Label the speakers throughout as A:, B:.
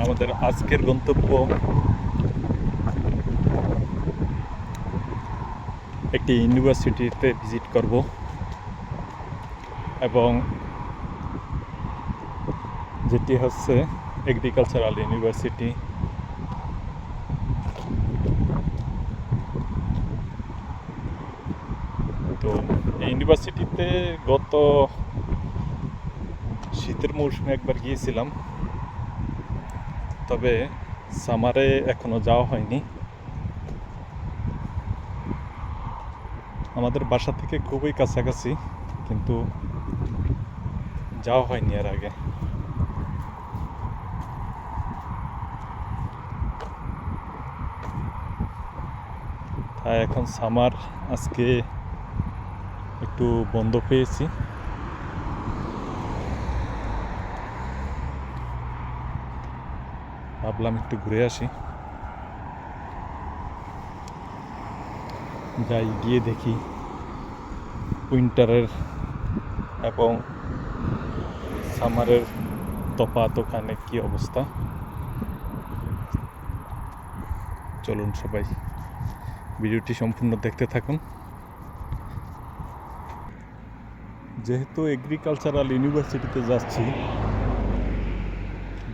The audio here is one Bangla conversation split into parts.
A: আমাদের আজকের গন্তব্য একটি ইউনিভার্সিটিতে ভিজিট করব এবং যেটি হচ্ছে এগ্রিকালচারাল ইউনিভার্সিটি। তো এই ইউনিভার্সিটিতে গত শীতের মৌসুমে একবার গিয়েছিলাম, তবে সামারে এখনো যাওয়া হয়নি। আমাদের বাসা থেকে খুবই কাছাকাছি, কিন্তু যাওয়া হয়নি এর আগে। তাই এখন সামার আজকে একটু বন্ধ পেয়েছি, ভাবলাম একটু ঘুরে আসি। যাই, গিয়ে দেখি উইন্টারের এবং সামারের তফাৎ ওখানে কী অবস্থা। চলুন সবাই ভিডিওটি সম্পূর্ণ দেখতে থাকুন। যেহেতু এগ্রিকালচারাল ইউনিভার্সিটিতে যাচ্ছি,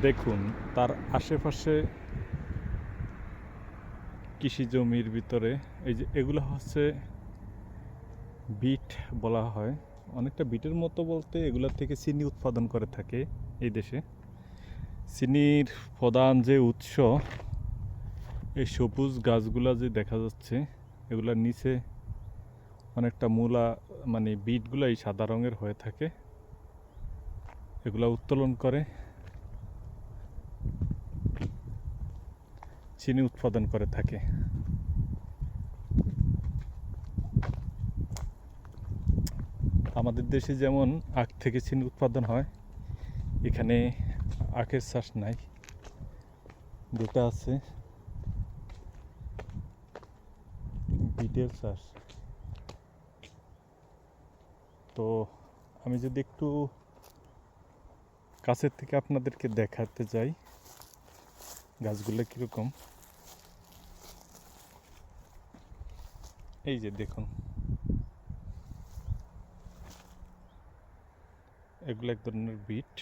A: দেখুন তার আশেপাশে কৃষি জমির ভিতরে এই যে এগুলো হচ্ছে বিট বলা হয়। অনেকটা বিটের মতো বলতে এগুলোর থেকে চিনি উৎপাদন করে থাকে এই দেশে। চিনির প্রধান যে উৎস এই সবুজ গাছগুলা যে দেখা যাচ্ছে, এগুলার নিচে অনেকটা মূলা, মানে বিটগুলো এই সাদা রঙের হয়ে থাকে। এগুলা উত্তোলন করে চিনি উৎপাদন করে থাকে। আমাদের দেশে যেমন আখ থেকে চিনি উৎপাদন হয়, এখানে আখের চাষ নাই, যেটা আছে বিটের চাষ। তো আমি যদি একটু কাছের থেকে আপনাদেরকে দেখাতে যাই গাছগুলো কীরকম, এই যে দেখুন, এগুলো এক ধরনের বিট।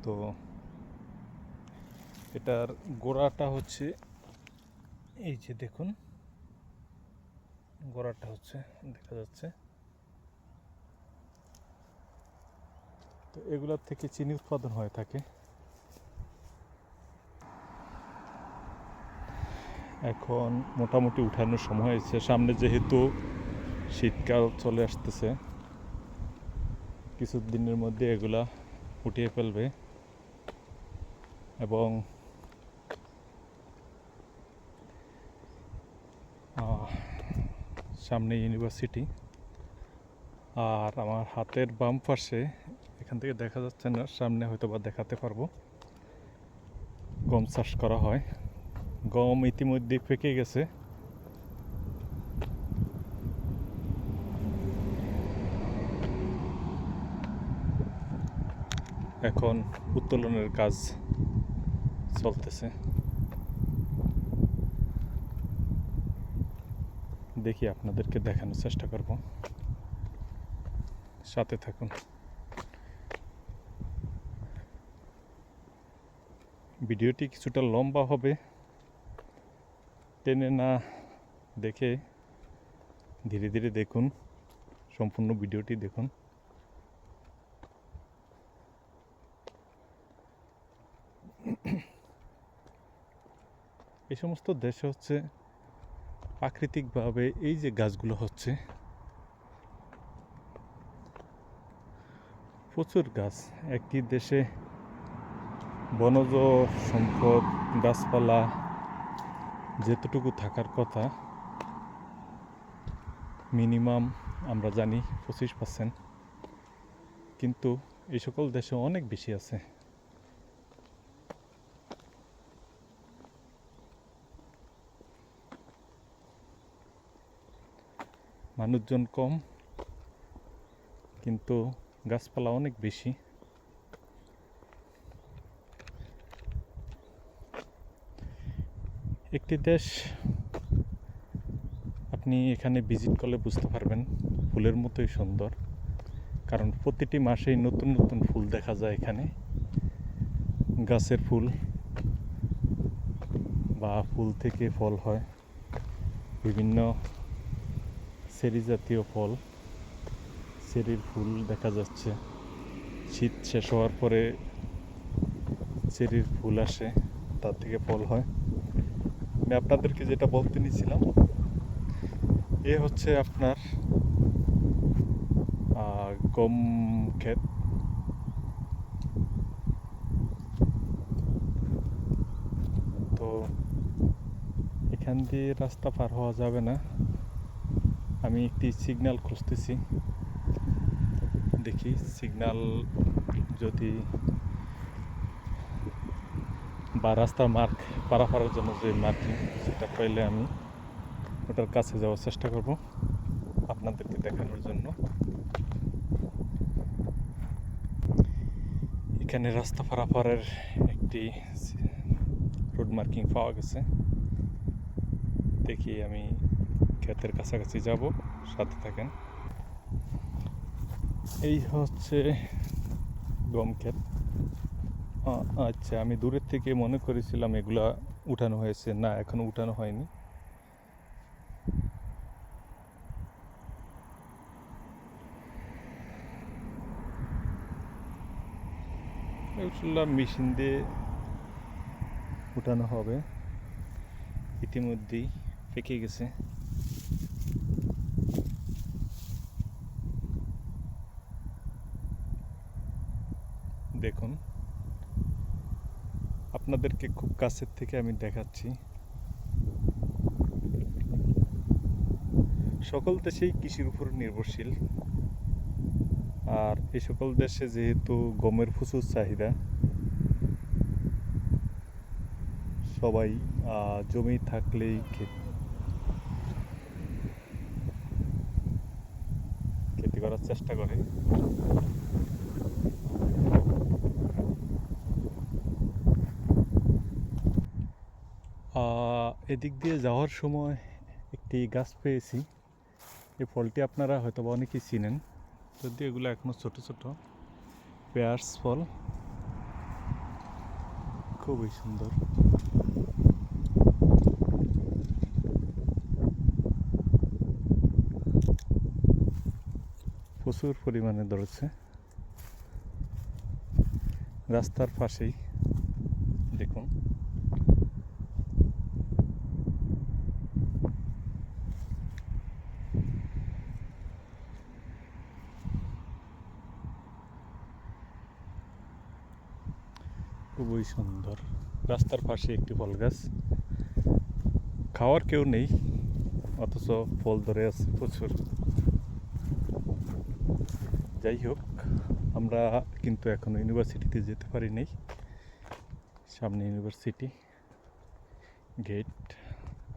A: তো এটার গোড়াটা হচ্ছে, এই যে দেখুন গোড়াটা হচ্ছে দেখা যাচ্ছে। তো এগুলোর থেকে চিনি উৎপাদন হয়ে থাকে। এখন মোটামুটি উঠানোর সময় হয়েছে, সামনে যেহেতু শীতকাল চলে আসতেছে, কিছুদিনের মধ্যে এগুলা উঠিয়ে ফেলবে। এবং সামনে ইউনিভার্সিটি, আর আমার হাতের বাম পাশে, এখান থেকে দেখা যাচ্ছে না, সামনে হয়তো বা দেখাতে পারবো, গম চাষ করা হয়। গম ইতিমধ্যে পেকে গেছে। এখন উত্তোলনের কাজ চলতেছে। দেখি আপনাদেরকে দেখানোর চেষ্টা করব, সাথে থাকুন। ভিডিওটি কিছুটা লম্বা হবে, টেনে না দেখে ধীরে ধীরে দেখুন, সম্পূর্ণ ভিডিওটি দেখুন। এই সমস্ত দেশে হচ্ছে প্রাকৃতিকভাবে এই যে গাছগুলো হচ্ছে, প্রচুর গাছ। একটি দেশে বনজ সম্পদ, গাছপালা যেতটুকু থাকার কথা, মিনিমাম আমরা জানি 25%, কিন্তু এই সকল দেশে অনেক বেশি আছে। মানুষজন কম, কিন্তু গাছপালা অনেক বেশি। একটি দেশ আপনি এখানে ভিজিট করলে বুঝতে পারবেন ফুলের মতোই সুন্দর, কারণ প্রতিটি মাসেই নতুন নতুন ফুল দেখা যায় এখানে। গাছের ফুল বা ফুল থেকে ফল হয়, বিভিন্ন চেরি জাতীয় ফল, চেরির ফুল দেখা যাচ্ছে। শীত শেষ হওয়ার পরে চেরির ফুল আসে, তার থেকে ফল হয়। আমি আপনাদেরকে যেটা বলতে নিয়েছিলাম, এ হচ্ছে আপনার গম ক্ষেত। তো এখান দিয়ে রাস্তা পার হওয়া যাবে না, আমি একটি সিগন্যাল খুঁজতেছি। দেখি সিগন্যাল যদি বা রাস্তার মার্ক পারাপারের জন্য যে মার্কিং, সেটা পাইলে আমি ওটার কাছে যাওয়ার চেষ্টা করব আপনাদেরকে দেখানোর জন্য। এখানে রাস্তা পারাপারের একটি রোড মার্কিং পাওয়া গেছে। দেখি আমি ক্ষেতের কাছাকাছি যাব, সাথে থাকেন। এই হচ্ছে গম ক্ষেত। আচ্ছা, আমি দূরের থেকে মনে করেছিলাম এগুলা উঠানো হয়েছে, না এখনো উঠানো হয়নি। এগুলা মেশিন দিয়ে উঠানো হবে, ইতিমধ্যেই পেকে গেছে। দেখুন, আপনাদেরকে খুব কাছের থেকে আমি দেখাচ্ছি। সকল দেশেই কৃষির উপর নির্ভরশীল, আর এই সকল দেশে যেহেতু গমের প্রচুর চাহিদা, সবাই জমি থাকলেই খেতি করার চেষ্টা করে। এদিক দিয়ে যাওয়ার সময় একটি গাছ পেয়েছি। এই ফলটি আপনারা হয়তো অনেকেই চিনেন, যদি এগুলো এখনো ছোট ছোট পেয়ার্স ফল, খুবই সুন্দর। প্রচুর পরিমাণে ধরেছে রাস্তার পাশেই, দেখুন। খুবই সুন্দর, রাস্তার পাশে একটি ফল গাছ। খাওয়ার কেউ নেই, অথচ ফল ধরে আছে প্রচুর। যাই হোক, আমরা কিন্তু এখনো ইউনিভার্সিটিতে যেতে পারি নাই। সামনে ইউনিভার্সিটি গেট,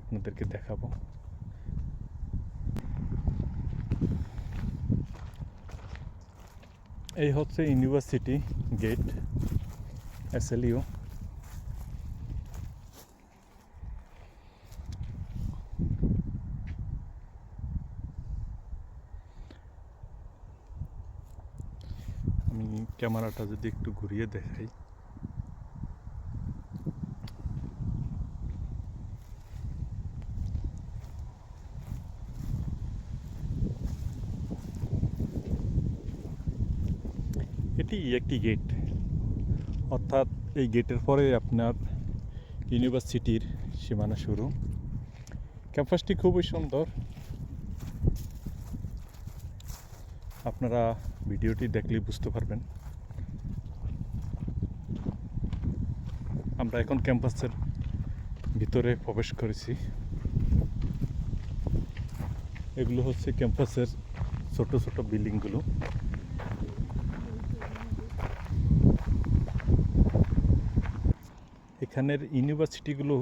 A: আপনাদেরকে দেখাবো। এই হচ্ছে ইউনিভার্সিটি গেট, SLU। আমি ক্যামেরাটা যদি একটু ঘুরিয়ে দেখাই, এটি একটি গেট, অর্থাৎ এই গেটের পরে আপনার ইউনিভার্সিটির সীমানা শুরু। ক্যাম্পাসটি খুবই সুন্দর, আপনারা ভিডিওটি দেখলেই বুঝতে পারবেন। আমরা এখন ক্যাম্পাসের ভিতরে প্রবেশ করেছি। এগুলো হচ্ছে ক্যাম্পাসের ছোট ছোট বিল্ডিংগুলো। এখানের ইউনিভার্সিটিগুলো,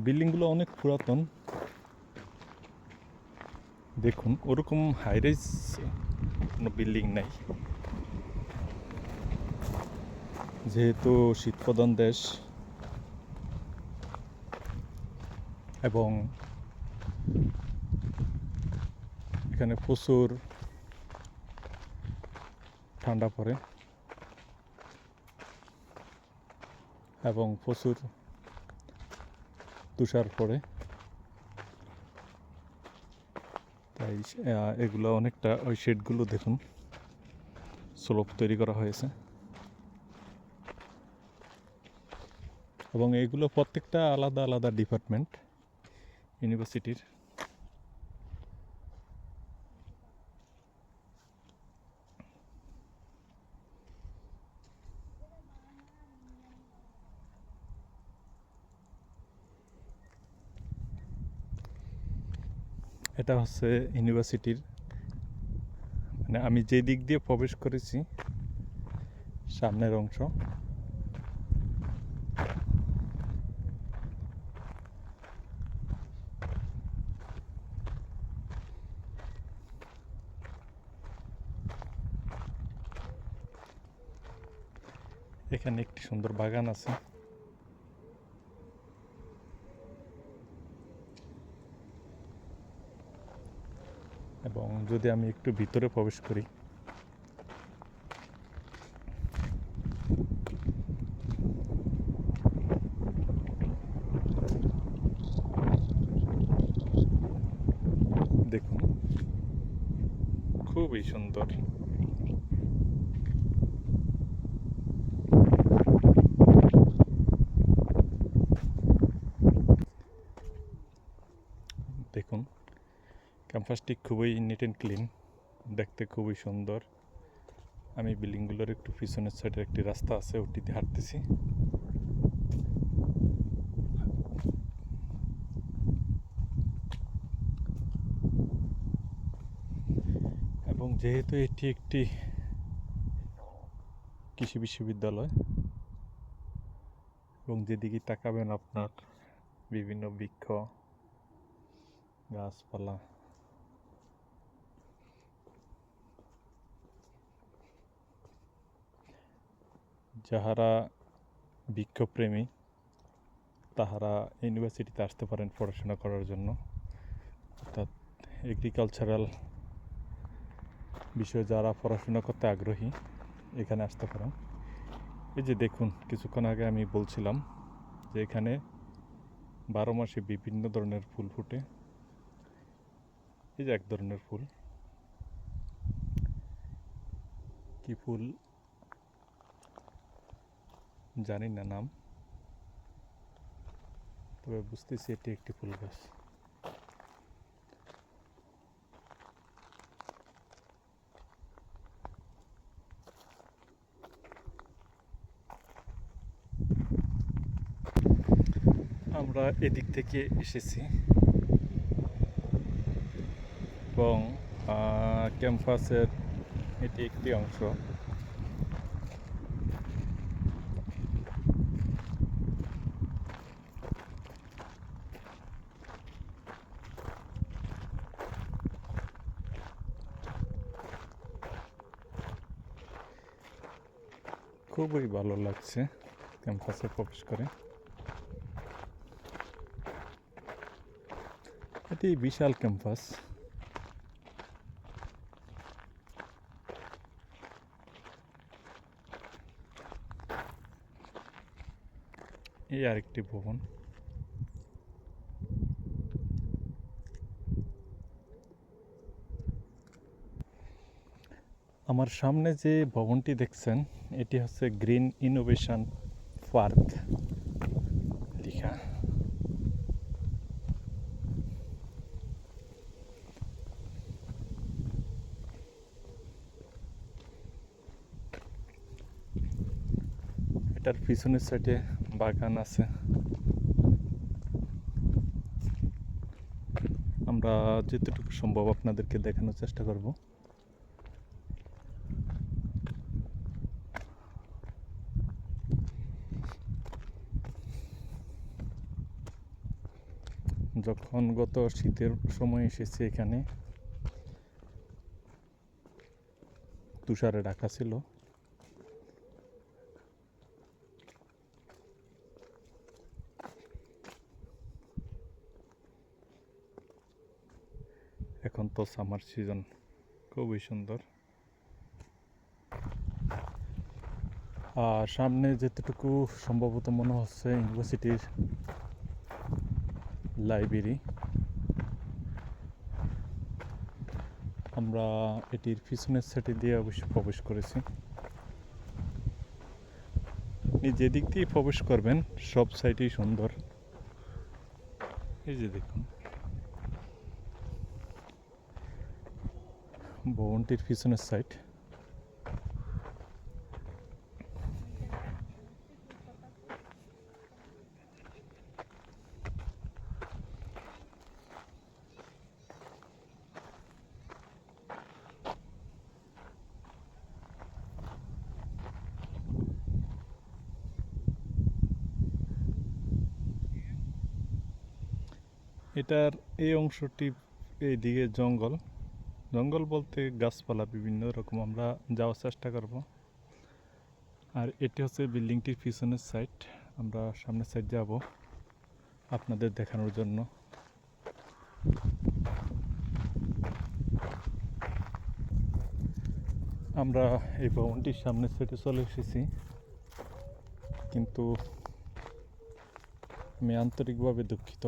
A: বিল্ডিংগুলো অনেক পুরাতন। দেখুন ওরকম হাইরাইজ কোনো বিল্ডিং নাই, যেহেতু শীতপ্রধান দেশ এবং এখানে প্রচুর ঠান্ডা পড়ে এবং প্রচুর তুষার পড়ে, তাই এগুলো অনেকটা ওই শেডগুলো দেখুন স্লোপ তৈরি করা হয়েছে এবং এগুলো প্রত্যেকটা আলাদা আলাদা ডিপার্টমেন্ট ইউনিভার্সিটির। এটা হচ্ছে ইউনিভার্সিটির, মানে আমি যে দিক দিয়ে প্রবেশ করেছি সামনের অংশ। এখানে একটি সুন্দর বাগান আছে এবং যদি আমি একটু ভিতরে প্রবেশ করি, দেখুন খুবই সুন্দর। দেখুন ক্যাম্পাসটি খুবই নিট অ্যান্ড ক্লিন, দেখতে খুবই সুন্দর। আমি বিল্ডিংগুলোর একটু পিছনের সাইডে একটি রাস্তা আছে, ওটিতে হাঁটতেছি। এবং যেহেতু এটি একটি কৃষি বিশ্ববিদ্যালয় এবং যেদিকে তাকাবেন আপনার বিভিন্ন বৃক্ষ, গাছপালা, যাহারা বৃক্ষপ্রেমী তাহারা ইউনিভার্সিটিতে আসতে পারেন পড়াশোনা করার জন্য, অর্থাৎ এগ্রিকালচারাল বিষয়ে যারা পড়াশোনা করতে আগ্রহী এখানে আসতে পারেন। এই যে দেখুন কিছুক্ষণ আগে আমি বলছিলাম যে এখানে 12 মাসে বিভিন্ন ধরনের ফুল ফুটে। এই যে এক ধরনের ফুল, কি ফুল জানি না নাম, তবে বুঝতেছি এটি একটি ফুল গাছ। আমরা এদিক থেকে এসেছি এবং ক্যাম্পাসের এটি একটি অংশ। খুবই ভালো লাগছে ক্যাম্পাসে প্রবেশ করে। এটি বিশাল ক্যাম্পাস। এই আরেকটি ভবন। আমার সামনে যে ভবনটি দেখছেন এটি হচ্ছে গ্রিন ইনোভেশন পার্ক লেখা। এটার পিছনের সাইডে বাগান আছে। আমরা যতটুকু সম্ভব আপনাদেরকে দেখানোর চেষ্টা করব। যখন গত শীতের সময় এসেছি এখানে তুষারে ঢাকা ছিল। এখন তো সামার সিজন, খুবই সুন্দর। আর সামনে যেতটুকু সম্ভবত মনে হচ্ছে ইউনিভার্সিটির লাইব্রেরি। আমরা এটির পিছনের সাইডে দিয়ে অবশ্য প্রবেশ করেছি। আপনি যেদিক দিয়ে প্রবেশ করবেন সব সাইডেই সুন্দর। এই যে দেখুন, ভবনটির পিছনের সাইড। এটার এই অংশটি এইদিকে জঙ্গল, জঙ্গল বলতে গাছপালা বিভিন্ন রকম। আমরা যাওয়ার চেষ্টা করব। আর এটি হচ্ছে বিল্ডিংটির পিছনের সাইড। আমরা সামনের সাইড যাব আপনাদের দেখানোর জন্য। আমরা এই ভবনটির সামনের সাইডে চলে এসেছি, কিন্তু আমি আন্তরিকভাবে দুঃখিত।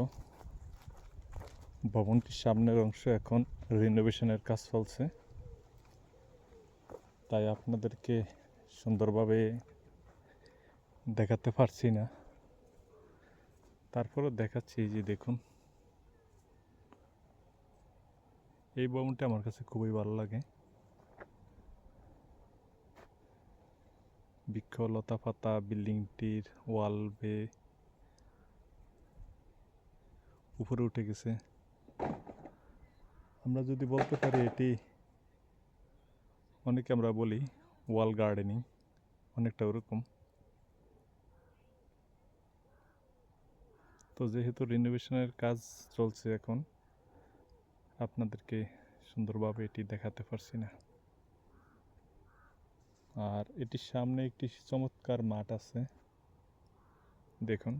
A: ভবনটির সামনের অংশ এখন রিনোভেশনের কাজ চলছে, তাই আপনাদেরকে সুন্দরভাবে দেখাতে পারছি না। তারপরেও দেখাচ্ছি। এই যে দেখুন, এই ভবনটি আমার কাছে খুবই ভালো লাগে। বৃক্ষ লতা পাতা বিল্ডিংটির ওয়াল বেয়ে উপরে উঠে গেছে। আমরা যদি বলতে পারি এটি, অনেকে আমরা বলি ওয়াল গার্ডেনিং, অনেকটা ওরকম। তো যেহেতু রিনোভেশনের কাজ চলছে এখন, আপনাদেরকে সুন্দরভাবে এটি দেখাতে পারছি না। আর এটির সামনে একটি চমৎকার মাঠ আছে, দেখুন।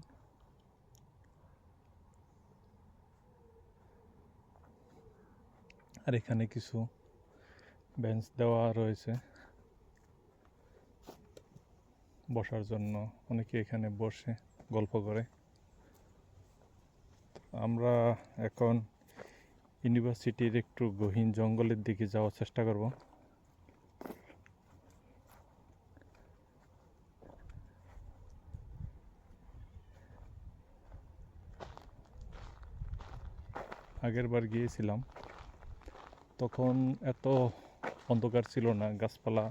A: আর এখানে কিছু বেঞ্চ দেওয়া রয়েছে বসার জন্য, অনেকে এখানে বসে গল্প করে। আমরা এখন ইউনিভার্সিটির একটু গহীন জঙ্গলের দিকে যাওয়ার চেষ্টা করব। আগের বার গিয়েছিলাম, তখন এত অন্ধকার ছিল না, গাছপালা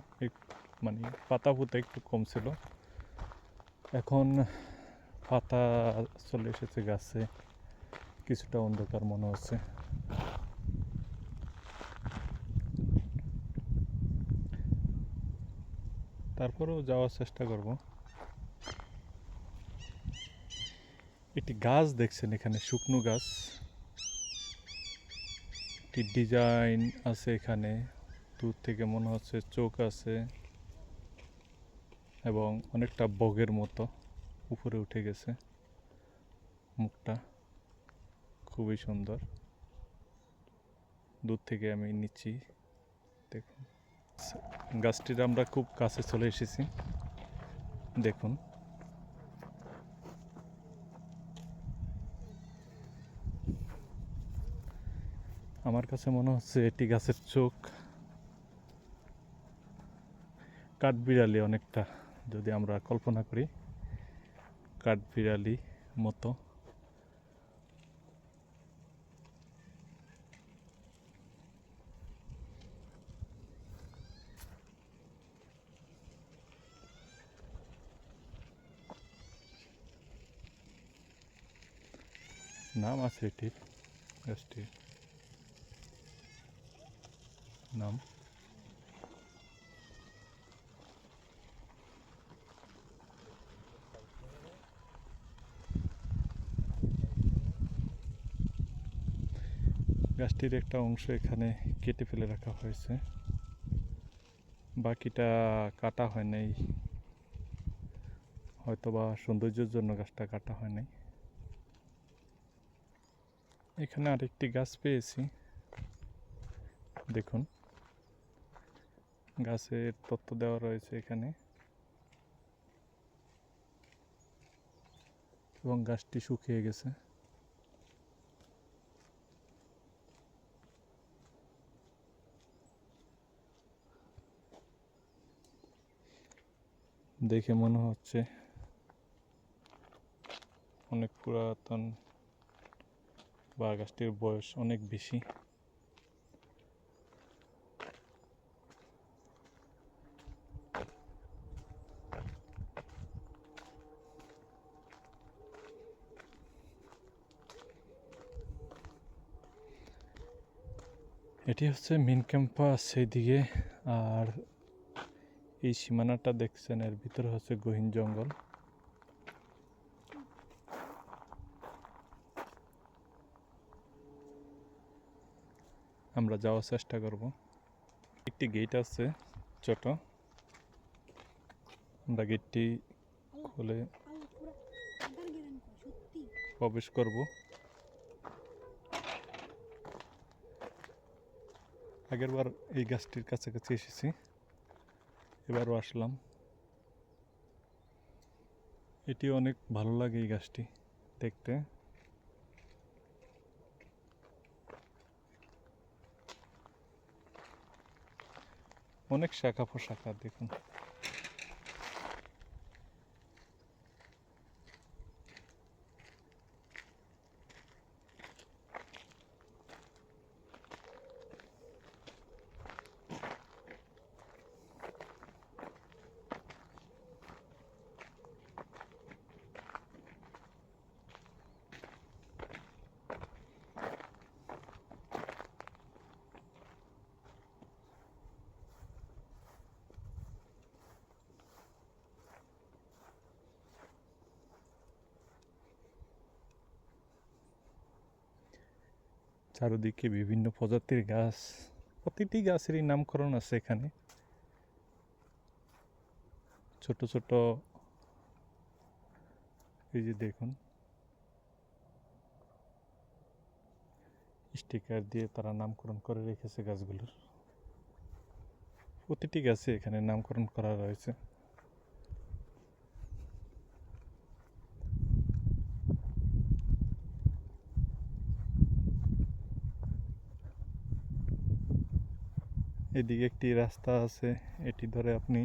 A: মানে পাতা পুতা একটু কম ছিল। এখন পাতা চলে এসেছে গাছে, কিছুটা অন্ধকার মনে হচ্ছে। তারপরেও যাওয়ার চেষ্টা করব। একটি গাছ দেখছেন এখানে, শুকনো গাছ, একটি ডিজাইন আছে এখানে। দূর থেকে মনে হচ্ছে চোখ আছে এবং অনেকটা বগের মতো উপরে উঠে গেছে মুখটা, খুবই সুন্দর। দূর থেকে আমি নিচ্ছি, দেখুন। গাছটির আমরা খুব কাছে চলে এসেছি, দেখুন। আমার কাছে মনে হচ্ছে এটি গাছের চোখ। কাঠবিড়ালি অনেকটা, যদি আমরা কল্পনা করি, কাঠবিড়ালি মতো। নাম আছে এটির, গাছটির নাম। গাছটির একটা অংশ এখানে কেটে ফেলে রাখা হয়েছে। বাকিটা কাটা হয় নাই, হয়তো বা সৌন্দর্যের জন্য গাছটা কাটা হয় নাই। এখানে আরেকটি গাছ পেয়েছি, দেখুন গাছের তথ্য দেওয়া রয়েছে এখানে, এবং গাছটি শুকিয়ে গেছে। দেখে মনে হচ্ছে অনেক পুরাতন বা গাছটির বয়স অনেক বেশি। এটি হচ্ছে মেন ক্যাম্পাস এইদিকে, আর এই সীমানাটা দেখছেন, এর ভিতরে হচ্ছে গহীন জঙ্গল। আমরা যাওয়ার চেষ্টা করব। একটি গেট আছে ছোট, আমরা গেটটি খুলে প্রবেশ করব। আগেরবার এই গাছটির কাছাকাছি এসেছি, এবারও আসলাম। এটি অনেক ভালো লাগে এই গাছটি দেখতে। অনেক শাখা প্রশাখা দেখুন। চারদিকে বিভিন্ন প্রজাতির গাছ, প্রতিটি গাছেরই নামকরণ আছে এখানে। ছোট ছোট এই যে দেখুন, স্টিকার দিয়ে তারা নামকরণ করে রেখেছে গাছগুলোর। প্রতিটি গাছে এখানে নামকরণ করা রয়েছে। এদিকে একটি রাস্তা আছে, এটি ধরে আপনি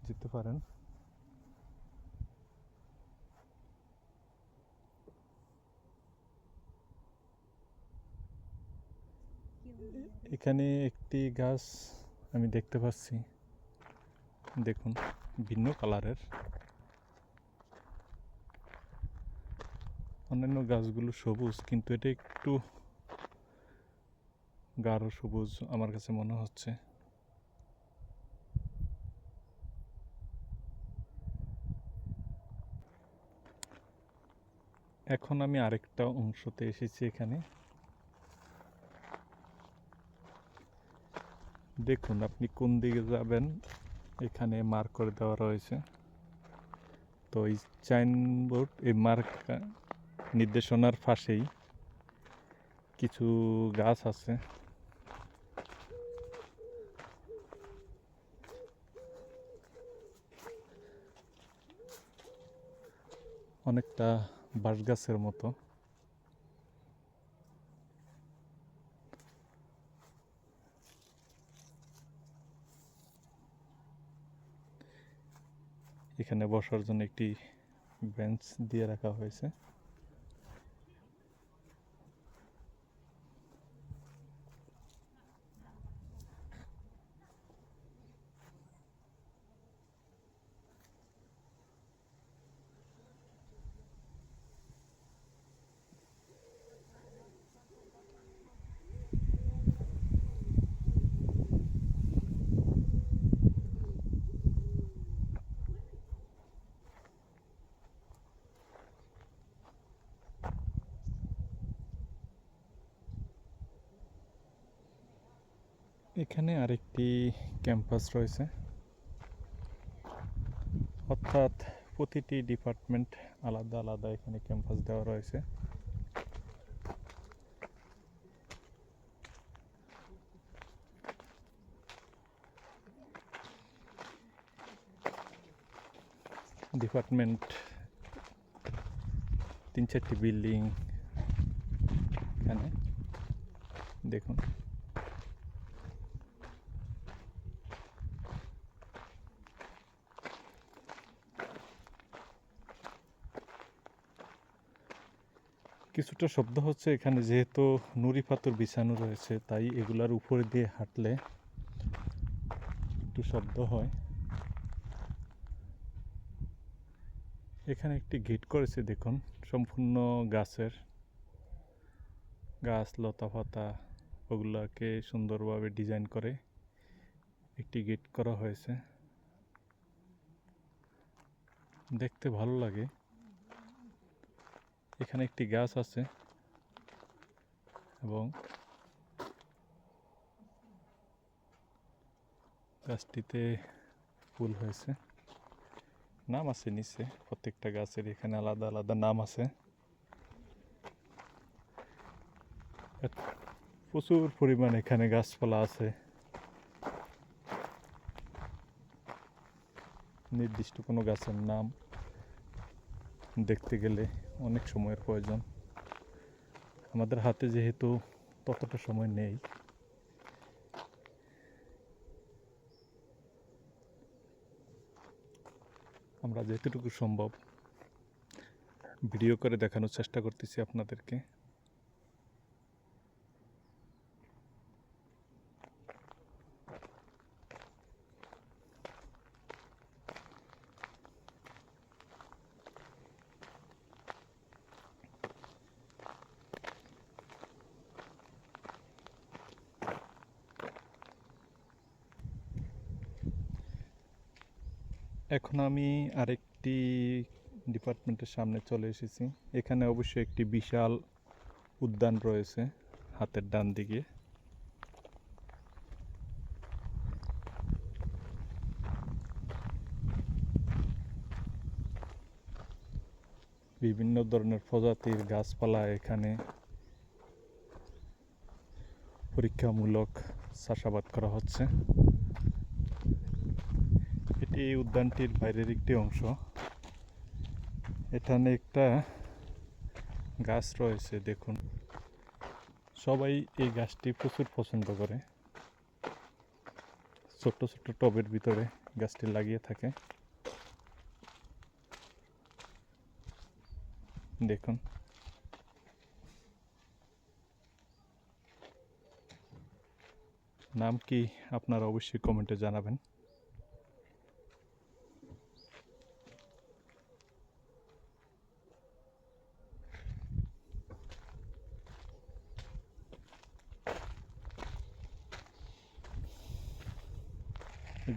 A: যেতে পারেন। এখানে একটি গাছ আমি দেখতে পাচ্ছি, দেখুন ভিন্ন কালারের। অন্যান্য গাছগুলো সবুজ, কিন্তু এটা একটু গাঢ় সবুজ আমার কাছে মনে হচ্ছে। এখন আমি আরেকটা অংশতে এসেছি এখানে, দেখুন আপনি কোন দিকে যাবেন এখানে মার্ক করে দেওয়া রয়েছে। তো এই সাইনবোর্ড, এই মার্ক নির্দেশনার পাশেই কিছু গাছ আছে। অনেকটা বাঁশ গাছের মতো। এখানে বসার জন্য একটি বেঞ্চ দিয়ে রাখা হয়েছে। এখানে আরেকটি ক্যাম্পাস রয়েছে, অর্থাৎ প্রতিটি ডিপার্টমেন্ট আলাদা আলাদা এখানে ক্যাম্পাস দেওয়া রয়েছে। ডিপার্টমেন্ট 3-4টি বিল্ডিং এখানে দেখুন। কিছুটা শব্দ হচ্ছে এখানে, যেহেতু নুড়ি পাথর বিছানো রয়েছে তাই এগুলার উপরে দিয়ে হাঁটলে একটু শব্দ হয়। এখানে একটি গেট করেছে দেখুন, সম্পূর্ণ গাছের, গাছ লতা পাতা ওগুলাকে সুন্দরভাবে ডিজাইন করে একটি গেট করা হয়েছে, দেখতে ভালো লাগে। এখানে একটি গাছ আছে এবং গাছটিতে ফুল হয়েছে, নাম আছে নিচে, প্রত্যেকটা গাছের এখানে আলাদা আলাদা নাম আছে। প্রচুর পরিমাণ এখানে গাছপালা আছে, নির্দিষ্ট কোনো গাছের নাম দেখতে গেলে অনেক সময়ের প্রয়োজন, আমাদের হাতে যেহেতু ততটা সময় নেই। আমরা যেতটুকু সম্ভব ভিডিও করে দেখানোর চেষ্টা করতেছি আপনাদেরকে। এখন আমি আরেকটি ডিপার্টমেন্টের সামনে চলে এসেছি। এখানে অবশ্যই একটি বিশাল উদ্যান রয়েছে হাতের ডান দিকে। বিভিন্ন ধরনের প্রজাতির গাছপালা এখানে পরীক্ষামূলক চাষাবাদ করা হচ্ছে। এটি এই উদ্যানটির বাইরের একটি অংশ। এখানে একটা গাছ রয়েছে দেখুন, সবাই এই গাছটি প্রচুর পছন্দ করে, ছোট্ট ছোট্ট টবের ভিতরে গাছটি লাগিয়ে থাকে দেখুন। নাম কি আপনারা অবশ্যই কমেন্টে জানাবেন।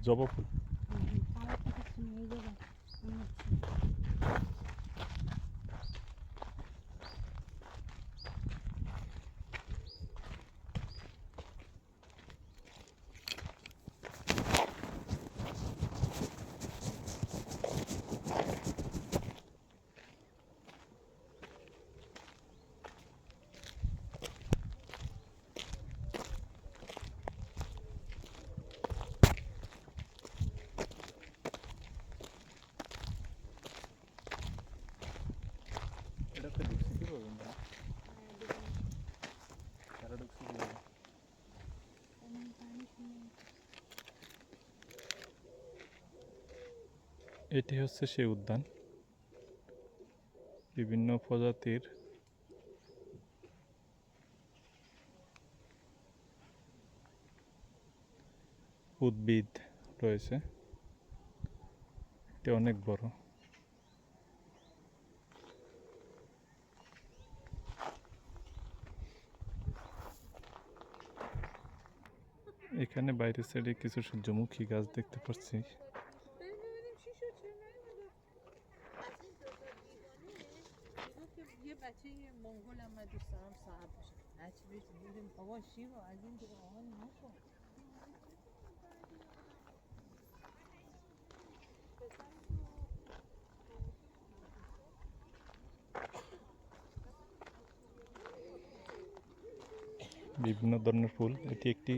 A: জবা ফুল এটাতে ঢুকছি কি বলবেন না? তারা ঢুকছি কি বলবেন? এটি হচ্ছে সেই উদ্যান, বিভিন্ন প্রজাতির উদ্ভিদ রয়েছে, এটি অনেক বড়। এখানে বাইরের সাইডে কিছু সূর্যমুখী গাছ দেখতে পাচ্ছি।
B: یه بچه منگول هم من دوست دارم صاحب بشه هرچی بهش بودیم بابا شیوا از این دیگه آقا نکن
A: বিভিন্ন ধরনের ফুল। এটি একটি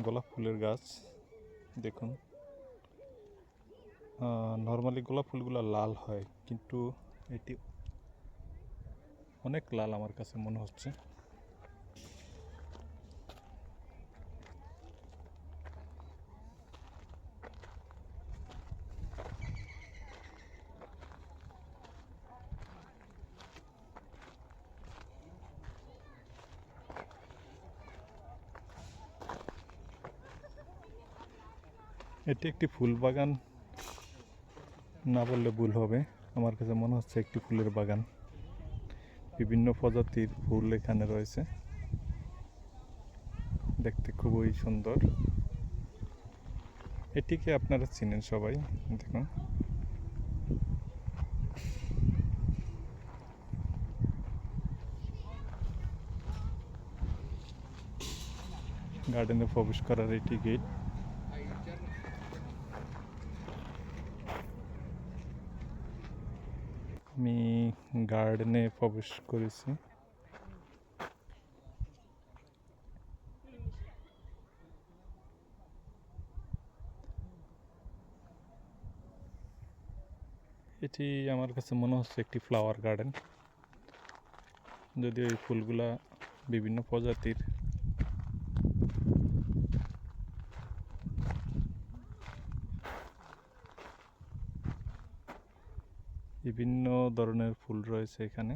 A: গোলাপ ফুলের গাছ। দেখুন, নর্মালি গোলাপ ফুলগুলো লাল হয়, কিন্তু এটি অনেক লাল আমার কাছে মনে হচ্ছে। এটি একটি ফুল বাগান না বললে ভুল হবে, আমার কাছে মনে হচ্ছে একটি ফুলের বাগান। বিভিন্ন প্রজাতির ফুল এখানে রয়েছে, দেখতে খুবই সুন্দর। এটিকে আপনারা চিনেন সবাই, দেখুন। গার্ডেনে প্রবেশ করার এটি গেট। আমি গার্ডেনে প্রবেশ করেছি। এটি আমার কাছে মনে হচ্ছে একটি ফ্লাওয়ার গার্ডেন, যদিও এই ফুলগুলা বিভিন্ন প্রজাতির। বিভিন্ন ধরনের ফুল রয়েছে এখানে।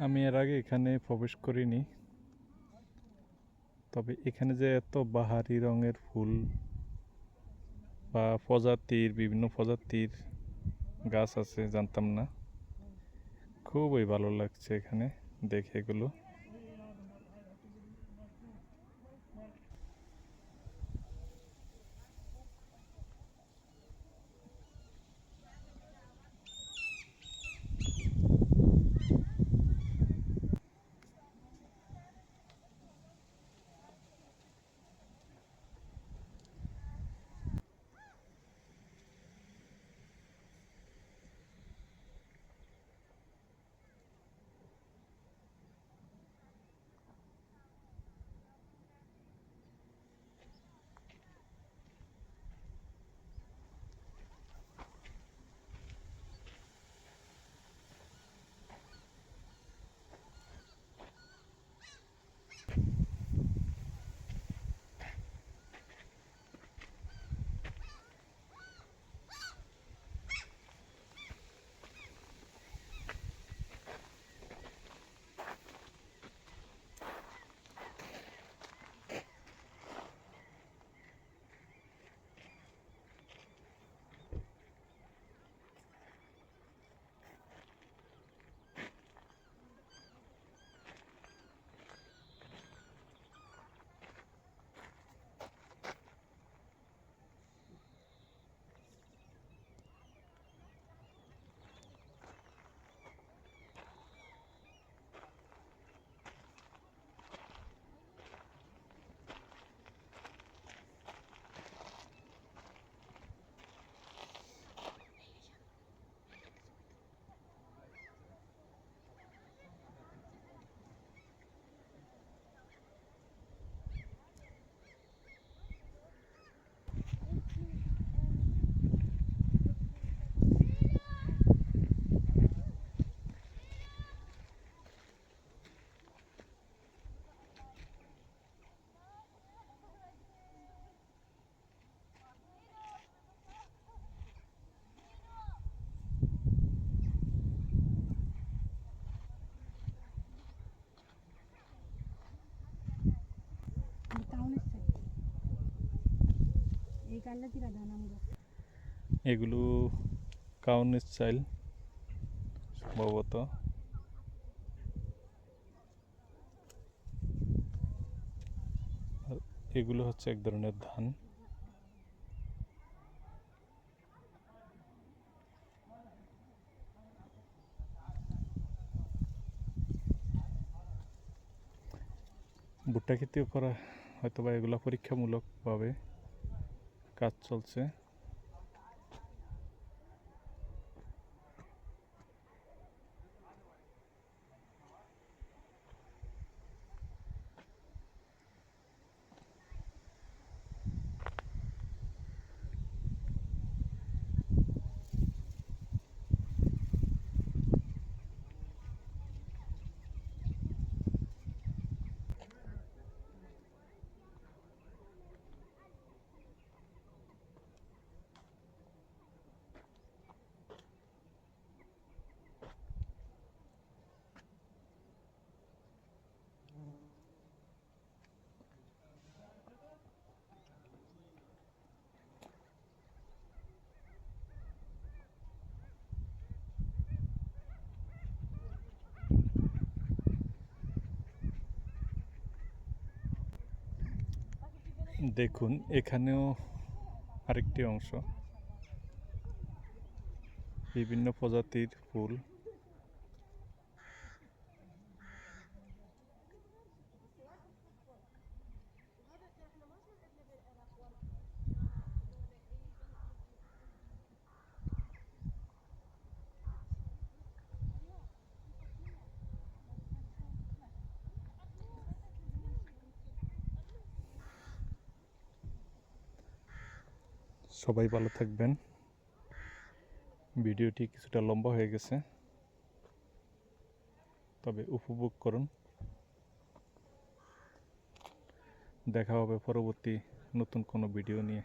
A: আমি এর আগে এখানে প্রবেশ করিনি, তবে এখানে যে এত বাহারি রঙের ফুল বা বিভিন্ন প্রজাতির গাছ আছে জানতাম না। খুবই ভালো লাগছে এখানে দেখে এগুলো।
B: এই কালটা তিরা দাও না
A: এগুলো কাউনের চাইল সম্ভবত। আর এগুলো হচ্ছে এক ধরনের ধান। ভুট্টা খেতেও করা হয়তো বা এগুলো পরীক্ষামূলকভাবে কাজ চলছে। দেখুন এখানেও আরেকটি অংশ, বিভিন্ন প্রজাতির ফুল। সবাই ভালো থাকবেন। ভিডিওটি কিছুটা লম্বা হয়ে গেছে, তবে উপভোগ করুন। দেখা হবে পরবর্তী নতুন কোনো ভিডিও নিয়ে।